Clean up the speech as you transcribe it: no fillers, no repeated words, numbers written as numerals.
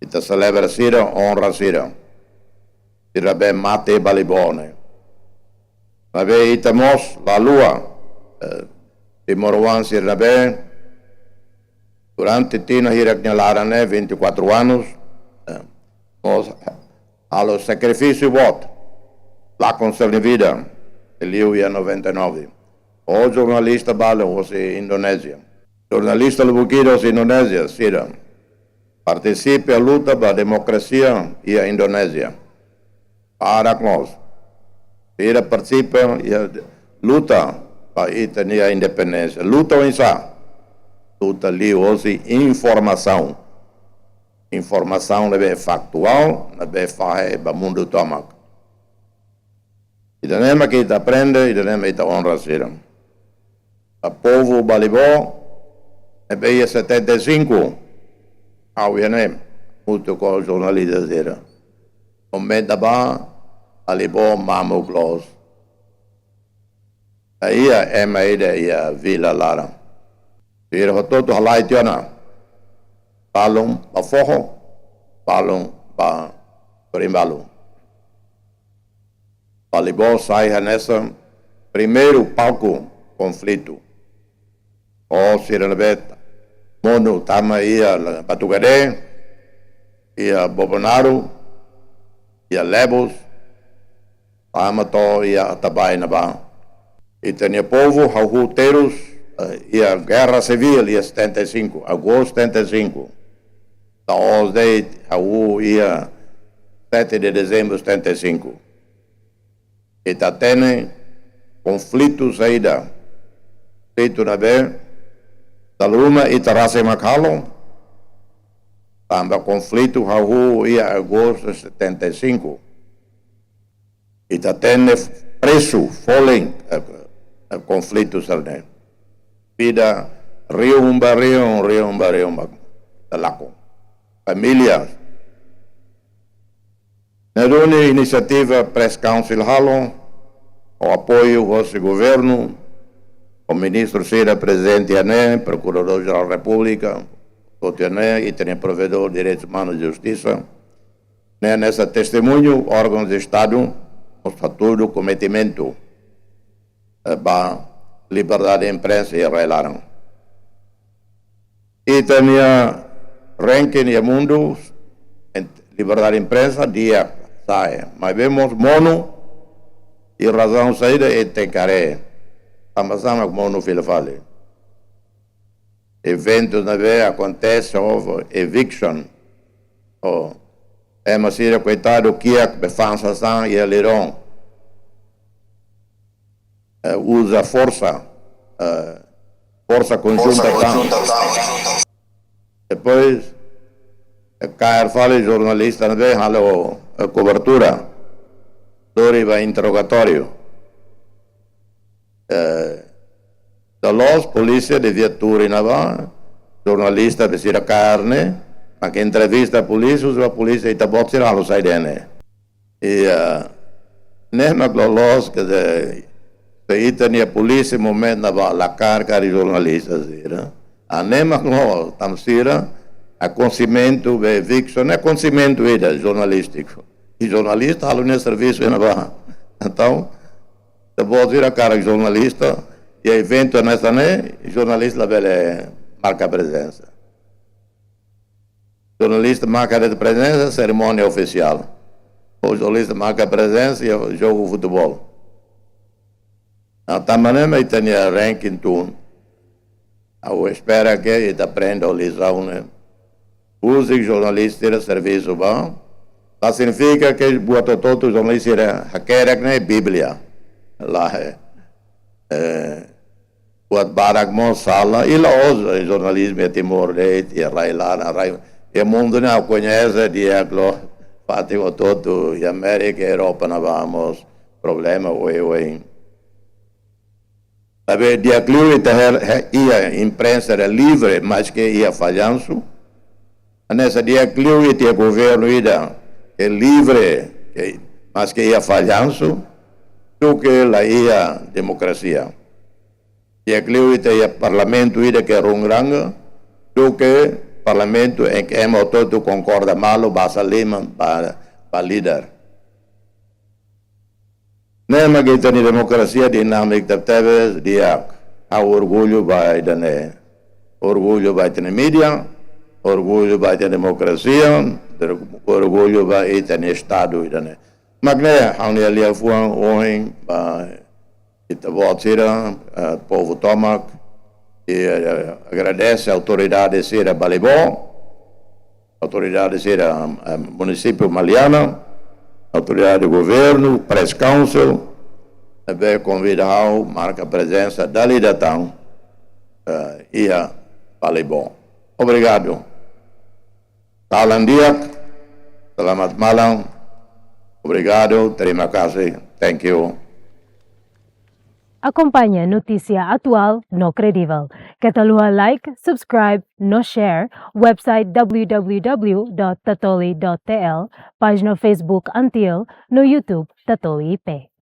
Ita celebra sira, honra sira. Sira be mate balibone. Mabe ita mos la lua. Timor-One sira be. Durante Tina Hirak Nyalarane, 24 anos, nós, ao sacrifício voto, lá com sua vida, ele ia 99. O jornalista bala, você Indonésia. Jornalista Lubukiro, Indonésia, Sira. Participe a luta para a democracia e a Indonésia. Para nós. Sira participa e luta para a independência. Luta em sa. Luta ali hoje informação. Informação é factual, é fazer para o mundo tomar. E daí que kita aprende, e daí que kita honra sira. O povo balibó é bem 75. Ao ianem, muito com os jornalistas sira. O medaba balibó mamu glos. Aí é meida e a Vila Lara. Sira hototo halai tiona. Balong pa forro, balong pa primbalo. Balibó sai nessa primeiro palco conflito. O Siranabeta, Mono Tama ia Batugadé, ia Bobonaro, ia Lebos, Amato ia Atabai Nabá. E tinha povo, Hauteiros, ia Guerra Civil, ia 75, agosto 75. Então, daí, ia 7 de dezembro de 75. E está tendo conflitos aí da feito na ver, da Luma e Tarase Macalo, também conflito ia agosto de 75. E está tendo preço, falling, conflitos ali. Vida, Rio Umba, Talaco. Famílias. Na iniciativa Press Council Halo, o apoio do governo, o ministro Sira, presidente Ané, procurador-geral da República, e tem provedor de direitos humanos e justiça. Nessa testemunho, órgãos de Estado, mostra todo o cometimento para liberdade de imprensa e relaram. E tinha ranking e mundo, liberdade de imprensa, dia sai. Mas vemos mono e razão saída e tecaré. Sama-sama com mono filafale. Eventos na vez acontece, houve eviction. É uma síria, coitado, que é befança e aliron. Usa força conjunta. Depois, cair fala jornalista, não vê, a cobertura, dori vai interrogatório. Da los, polícia de viatura na vá, jornalista precisa carne, mas que entrevista a polícia e tá bom tirar lo sai dene. E mesmo que los que se tinha polícia momento na vá la carga de jornalistas, né? A nema no tamsira a conhecimento de eviction é conhecimento jornalístico e jornalista há no serviço na barra. Então se pode ir a cara jornalista e evento nessa né jornalista lá marca presença. Jornalista marca de presença cerimônia oficial. O jornalista marca presença e jogo de futebol. Então maneira tem ranking turno. Eu espero que ele aprenda a lição, né? Use jornalista de serviço bom. Isso significa que boa todo jornalista quer que Bíblia. Lá buat barak mo sala e lá o jornalismo é Timor-Leste, é lá e o mundo não conhece dia glo fatigo todo e América e Europa não vamos problema oi. Sabe, dia clube ia imprensa era livre, mas que ia falhanço. Nessa dia clube tinha governo é livre, mas que ia falhanço, do que lá ia democracia. Dia clube tinha parlamento que era grande, do que parlamento em que todo concorda malo basa lima para líder. Nema kita ni demokrasia dinamik tebe dia a orgulho vai dane orgulho vai ter mídia, orgulho vai ter democracia, orgulho vai ter estado dane. Magne hang ali fuang oing ba kita votira povo tomak e agradece a autoridade sera Balibó, autoridade sera município Maliana, autoridade do governo, press council, e convidar marca a presença da liderança e a Balibó. Obrigado. Talandiak, selamat malam. Obrigado, terima kasih. Thank you. Acompanhe notícia atual no credível. Catalua like, subscribe, no share, website www.tatoli.tl, página Facebook Antil, no YouTube Tatoli IP.